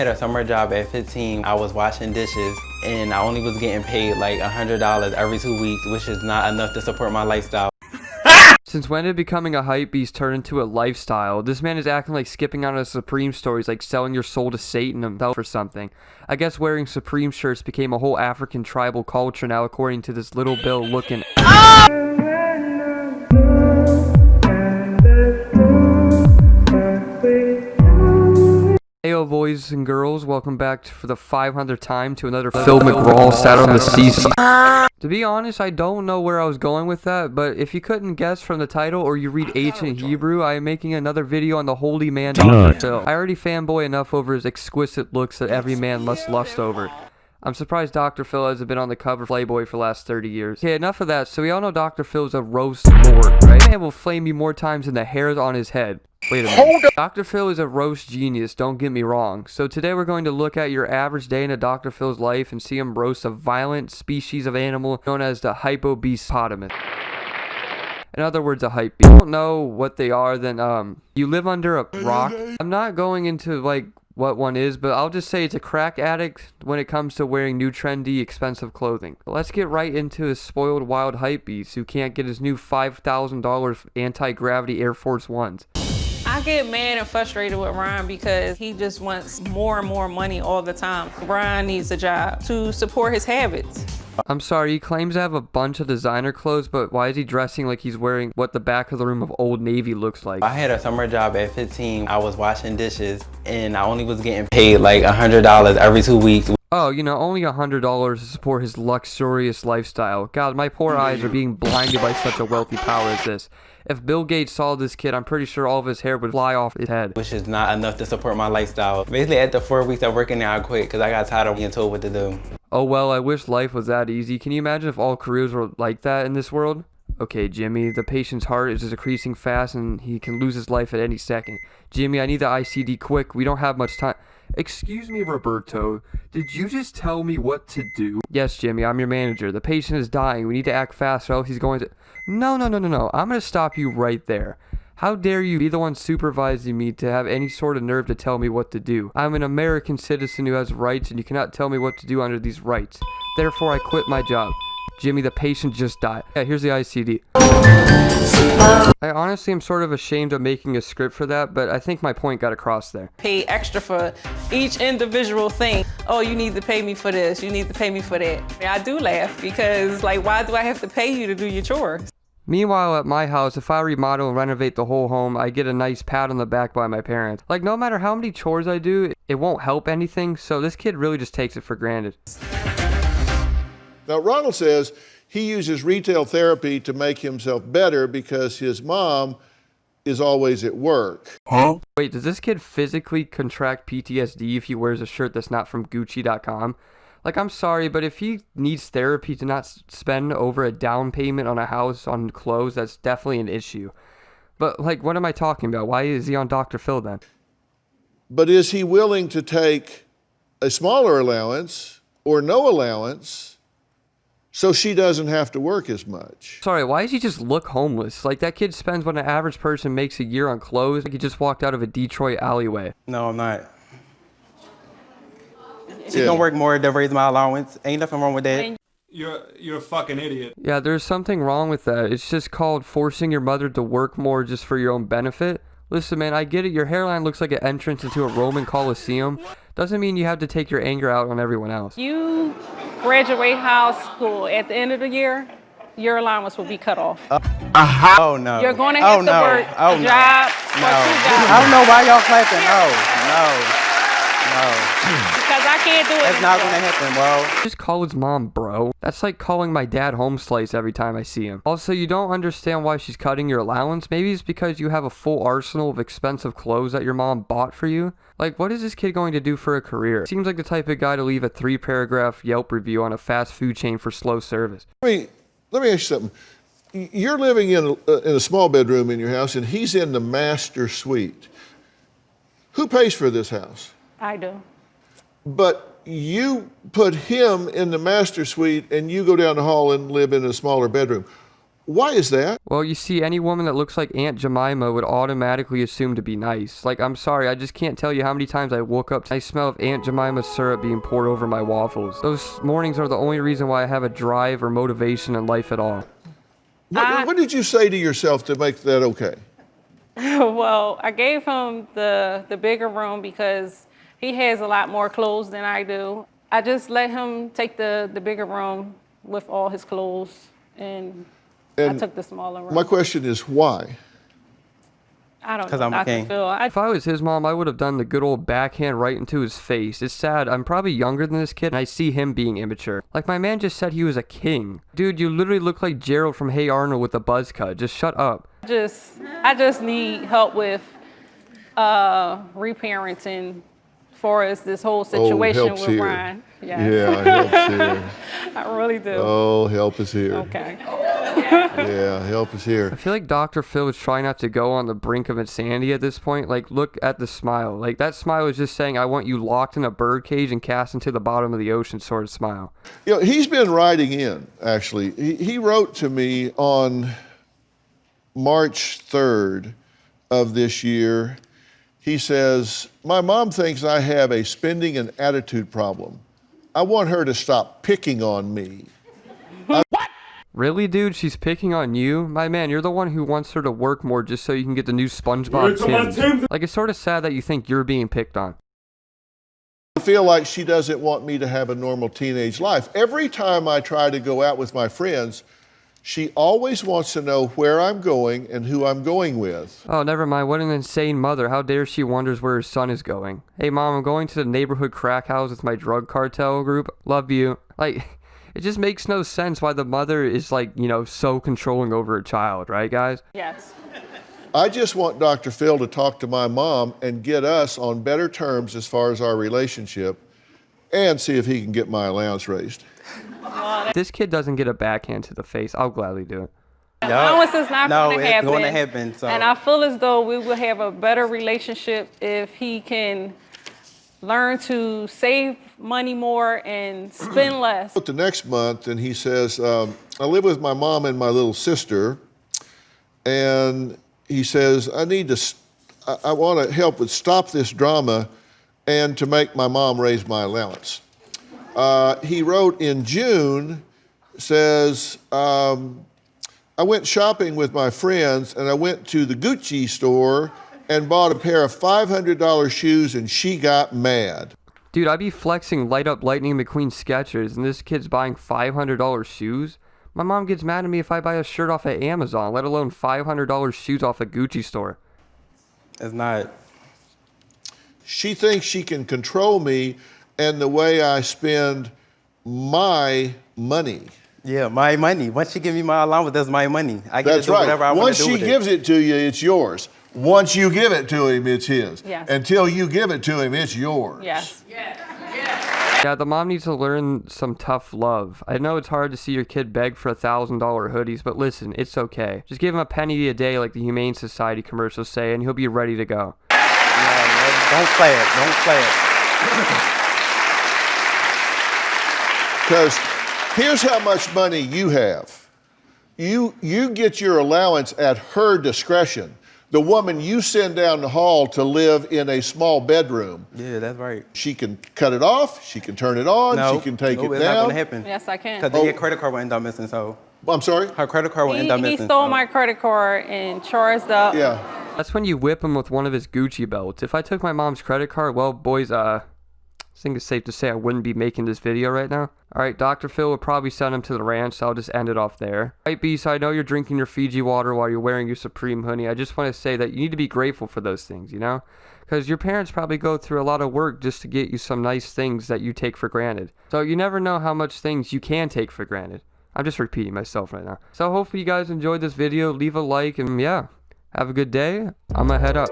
had a summer job at 15. I was washing dishes and I only was getting paid like $100 every 2 weeks, which is not enough to support my lifestyle. Since when did becoming a hypebeast turn into a lifestyle? This man is acting like skipping out on Supreme stories like selling your soul to Satan himself or something. I guess wearing Supreme shirts became a whole African tribal culture now according to this little Bill looking. Heyo boys and girls, welcome back for the 500th time to another Phil McGraw sat on the seesaw. To be honest, I don't know where I was going with that, but if you couldn't guess from the title or you read ancient Hebrew, I am making another video on the holy man Dr. Phil. I already fanboy enough over his exquisite looks that every man must lust over. I'm surprised Dr. Phil hasn't been on the cover of Playboy for the last 30 years. Okay, enough of that. So we all know Dr. Phil is a roast lord, right? Man will flame you more times than the hairs on his head. Wait a minute. Dr. Phil is a roast genius, don't get me wrong. So today we're going to look at your average day in a Dr. Phil's life and see him roast a violent species of animal known as the Hypebeast. In other words, a hype beast. If you don't know what they are, then you live under a rock. I'm not going into like what one is, but I'll just say it's a crack addict when it comes to wearing new trendy expensive clothing. But let's get right into his spoiled wild hype beast who can't get his new $5,000 anti-gravity Air Force Ones. I get mad and frustrated with Ryan because he just wants more and more money all the time. Ryan needs a job to support his habits. I'm sorry, he claims to have a bunch of designer clothes, but why is he dressing like he's wearing what the back of the room of Old Navy looks like? I had a summer job at 15. I was washing dishes and I only was getting paid like $100 every 2 weeks. Oh, you know, only $100 to support his luxurious lifestyle. God, my poor eyes are being blinded by such a wealthy power as this. If Bill Gates saw this kid, I'm pretty sure all of his hair would fly off his head. Which is not enough to support my lifestyle. Basically, after 4 weeks of working there, I quit because I got tired of being told what to do. Oh well, I wish life was that easy. Can you imagine if all careers were like that in this world? Okay, Jimmy, the patient's heart is decreasing fast and he can lose his life at any second. Jimmy, I need the ICD quick. We don't have much time. Excuse me, Roberto. Did you just tell me what to do? Yes, Jimmy, I'm your manager. The patient is dying. We need to act fast or else he's going to... No. I'm going to stop you right there. How dare you be the one supervising me to have any sort of nerve to tell me what to do? I'm an American citizen who has rights and you cannot tell me what to do under these rights. Therefore, I quit my job. Jimmy, the patient just died. Yeah, here's the ICD. I honestly am sort of ashamed of making a script for that, but I think my point got across there. Pay extra for each individual thing. Oh, you need to pay me for this. You need to pay me for that. I do laugh because, like, why do I have to pay you to do your chores? Meanwhile, at my house, if I remodel and renovate the whole home, I get a nice pat on the back by my parents. Like, no matter how many chores I do, it won't help anything, so this kid really just takes it for granted. Now, Ronald says he uses retail therapy to make himself better because his mom is always at work. Huh? Wait, does this kid physically contract PTSD if he wears a shirt that's not from Gucci.com? Like, I'm sorry, but if he needs therapy to not spend over a down payment on a house on clothes, that's definitely an issue. But, like, what am I talking about? Why is he on Dr. Phil then? But is he willing to take a smaller allowance or no allowance so she doesn't have to work as much? Sorry, why does he just look homeless? Like, that kid spends what an average person makes a year on clothes. Like, he just walked out of a Detroit alleyway. No, I'm not. She can work more to raise my allowance. Ain't nothing wrong with that. You're a fucking idiot. Yeah, there's something wrong with that. It's just called forcing your mother to work more just for your own benefit. Listen, man, I get it. Your hairline looks like an entrance into a Roman Colosseum. Doesn't mean you have to take your anger out on everyone else. You graduate high school at the end of the year, your allowance will be cut off. Oh, no. You're going to have to work a job. No. I don't know why y'all clapping. No. Because I can't do it. That's not going to happen, bro. Just call his mom, bro. That's like calling my dad home slice every time I see him. Also, you don't understand why she's cutting your allowance? Maybe it's because you have a full arsenal of expensive clothes that your mom bought for you? Like, what is this kid going to do for a career? Seems like the type of guy to leave a 3-paragraph Yelp review on a fast food chain for slow service. Let me ask you something. You're living in a small bedroom in your house and he's in the master suite. Who pays for this house? I do. But you put him in the master suite and you go down the hall and live in a smaller bedroom. Why is that? Well, you see, any woman that looks like Aunt Jemima would automatically assume to be nice. Like, I'm sorry, I just can't tell you how many times I woke up to the smell of Aunt Jemima's syrup being poured over my waffles. Those mornings are the only reason why I have a drive or motivation in life at all. What did you say to yourself to make that okay? Well, I gave him the bigger room because he has a lot more clothes than I do. I just let him take the bigger room with all his clothes, and I took the smaller room. My question is why? I don't 'Cause know, I'm a Dr. king. Phil. If I was his mom, I would have done the good old backhand right into his face. It's sad. I'm probably younger than this kid, and I see him being immature. Like, my man just said he was a king. Dude, you literally look like Gerald from Hey Arnold with a buzz cut. Just shut up. I just need help with reparenting for us this whole situation help's with here. Ryan. Yes. Yeah, help's here. I really do. Oh, help is here. Okay. Yeah, help is here. I feel like Dr. Phil is trying not to go on the brink of insanity at this point. Like, look at the smile. Like, that smile is just saying, I want you locked in a birdcage and cast into the bottom of the ocean sort of smile. You know, he's been writing in, actually. He wrote to me on March 3rd of this year. He says, my mom thinks I have a spending and attitude problem. I want her to stop picking on me. Really, dude? She's picking on you? My man, you're the one who wants her to work more just so you can get the new SpongeBob Tims. Like, it's sort of sad that you think you're being picked on. I feel like she doesn't want me to have a normal teenage life. Every time I try to go out with my friends, she always wants to know where I'm going and who I'm going with. Oh, never mind. What an insane mother. How dare she wonders where her son is going. Hey, Mom, I'm going to the neighborhood crack house with my drug cartel group. Love you. Like, it just makes no sense why the mother is, like, you know, so controlling over her child, right, guys? Yes. I just want Dr. Phil to talk to my mom and get us on better terms as far as our relationship and see if he can get my allowance raised. If this kid doesn't get a backhand to the face, I'll gladly do it. Allowance is not No, going to it's happen. going to happen. So. And I feel as though we will have a better relationship if he can learn to save money more and spend less. The next month, and he says, I live with my mom and my little sister, and he says, I want to help with stop this drama and to make my mom raise my allowance. He wrote in June, says, I went shopping with my friends and I went to the Gucci store and bought a pair of $500 shoes and she got mad. Dude, I'd be flexing Light Up Lightning McQueen Skechers and this kid's buying $500 shoes? My mom gets mad at me if I buy a shirt off of Amazon, let alone $500 shoes off a Gucci store. It's not. She thinks she can control me and the way I spend my money. Yeah, my money. Once you give me my allowance, that's my money. I get That's to do whatever I right. want to do Once with she it. gives it to you, it's yours. Once you give it to him, it's his. Yes. Until you give it to him, it's yours. Yes. Yeah, the mom needs to learn some tough love. I know it's hard to see your kid beg for $1,000 hoodies, but listen, it's okay. Just give him a penny a day like the Humane Society commercials say, and he'll be ready to go. No, don't play it. Don't play it. Because here's how much money you have. You get your allowance at her discretion. The woman you send down the hall to live in a small bedroom, Yeah, that's right. she can cut it off, she can turn it on, No, she can take no, it it's not down. gonna happen. Yes, I can. Because your credit card will end up missing. So I'm sorry? her credit card will end up He missing. stole so. my credit card and charged up. Yeah. That's when you whip him with one of his Gucci belts. If I took my mom's credit card, well, boys, I think it's safe to say I wouldn't be making this video right now. Alright, Dr. Phil would probably send him to the ranch, so I'll just end it off there. Hypebeast, I know you're drinking your Fiji water while you're wearing your Supreme hoodie. I just want to say that you need to be grateful for those things, you know? Because your parents probably go through a lot of work just to get you some nice things that you take for granted. So you never know how much things you can take for granted. I'm just repeating myself right now. So hopefully you guys enjoyed this video. Leave a like and yeah, have a good day. I'm gonna head up.